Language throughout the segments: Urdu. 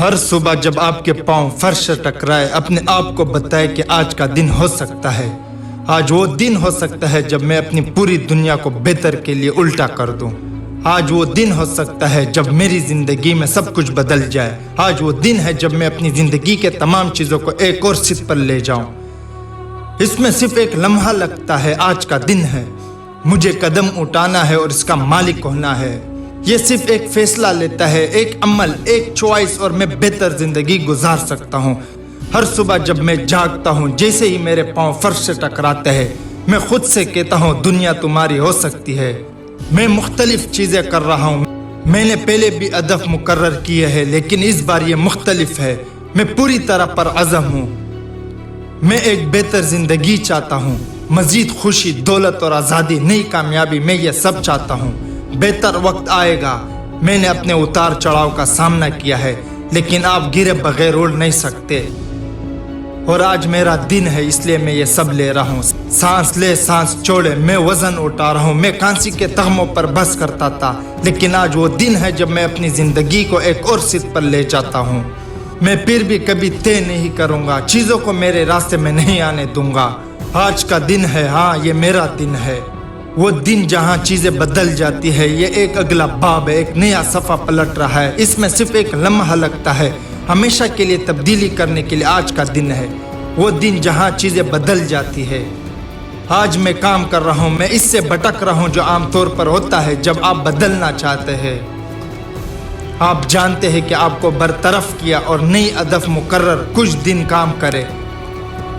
ہر صبح جب آپ کے پاؤں فرش سے ٹکرائے، اپنے آپ کو بتائے کہ آج کا دن ہو سکتا ہے، آج وہ دن ہو سکتا ہے جب میں اپنی پوری دنیا کو بہتر کے لیے الٹا کر دوں۔ آج وہ دن ہو سکتا ہے جب میری زندگی میں سب کچھ بدل جائے۔ آج وہ دن ہے جب میں اپنی زندگی کے تمام چیزوں کو ایک اور سطح پر لے جاؤں۔ اس میں صرف ایک لمحہ لگتا ہے، آج کا دن ہے، مجھے قدم اٹھانا ہے اور اس کا مالک ہونا ہے۔ یہ صرف ایک فیصلہ لیتا ہے، ایک عمل، ایک چوائس، اور میں بہتر زندگی گزار سکتا ہوں۔ ہر صبح جب میں جاگتا ہوں، جیسے ہی میرے پاؤں فرش سے ٹکراتے ہیں، میں خود سے کہتا ہوں دنیا تمہاری ہو سکتی ہے۔ میں مختلف چیزیں کر رہا ہوں، میں نے پہلے بھی ہدف مقرر کیے ہیں، لیکن اس بار یہ مختلف ہے۔ میں پوری طرح پر عزم ہوں۔ میں ایک بہتر زندگی چاہتا ہوں، مزید خوشی، دولت اور آزادی، نئی کامیابی، میں یہ سب چاہتا ہوں۔ بہتر وقت آئے گا۔ میں نے اپنے اتار چڑھاؤ کا سامنا کیا ہے، لیکن آپ گرے بغیر اڑ نہیں سکتے۔ اور آج میرا دن ہے، اس لیے میں یہ سب لے رہا ہوں۔ سانس لے، سانس چھوڑے، میں وزن اٹھا رہا ہوں۔ میں کانسی کے تغموں پر بس کرتا تھا، لیکن آج وہ دن ہے جب میں اپنی زندگی کو ایک اور سطح پر لے جاتا ہوں۔ میں پھر بھی کبھی طے نہیں کروں گا، چیزوں کو میرے راستے میں نہیں آنے دوں گا۔ آج کا دن ہے، ہاں یہ میرا دن ہے، وہ دن جہاں چیزیں بدل جاتی ہے۔ یہ ایک اگلا باب ہے، ایک نیا صفحہ پلٹ رہا ہے۔ اس میں صرف ایک لمحہ لگتا ہے، ہمیشہ کے لیے تبدیلی کرنے کے لیے آج کا دن ہے، وہ دن جہاں چیزیں بدل جاتی ہے۔ آج میں کام کر رہا ہوں، میں اس سے بھٹک رہا ہوں جو عام طور پر ہوتا ہے جب آپ بدلنا چاہتے ہیں۔ آپ جانتے ہیں کہ آپ کو برطرف کیا اور نئی ہدف مقرر کچھ دن کام کرے،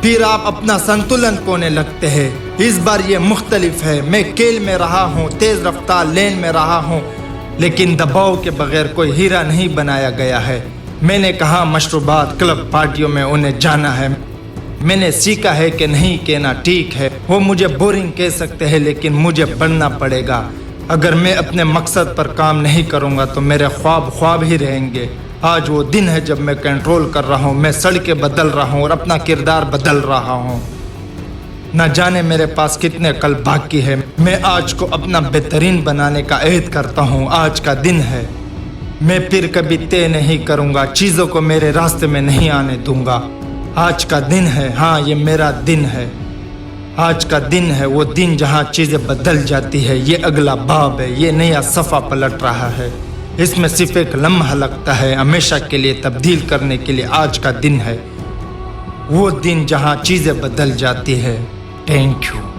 پھر آپ اپنا سنتولن کھونے لگتے ہیں۔ اس بار یہ مختلف ہے، میں کھیل میں رہا ہوں، تیز رفتار لین میں رہا ہوں، لیکن دباؤ کے بغیر کوئی ہیرا نہیں بنایا گیا ہے۔ میں نے کہا مشروبات، کلب، پارٹیوں میں انہیں جانا ہے۔ میں نے سیکھا ہے کہ نہیں کہنا ٹھیک ہے۔ وہ مجھے بورنگ کہہ سکتے ہیں، لیکن مجھے بڑھنا پڑے گا۔ اگر میں اپنے مقصد پر کام نہیں کروں گا تو میرے خواب ہی رہیں گے۔ آج وہ دن ہے جب میں کنٹرول کر رہا ہوں، میں سڑکیں بدل رہا ہوں اور اپنا کردار بدل رہا ہوں۔ نہ جانے میرے پاس کتنے کل باقی ہے۔ میں آج کو اپنا بہترین بنانے کا عہد کرتا ہوں۔ آج کا دن ہے، میں پھر کبھی طے نہیں کروں گا، چیزوں کو میرے راستے میں نہیں آنے دوں گا۔ آج کا دن ہے، ہاں یہ میرا دن ہے، آج کا دن ہے، وہ دن جہاں چیزیں بدل جاتی ہے۔ یہ اگلا باب ہے، یہ نیا صفحہ پلٹ رہا ہے۔ اس میں صرف ایک لمحہ لگتا ہے، ہمیشہ کے لیے تبدیل کرنے کے لیے آج کا دن ہے، وہ دن جہاں چیزیں بدل جاتی ہے۔ Thank you.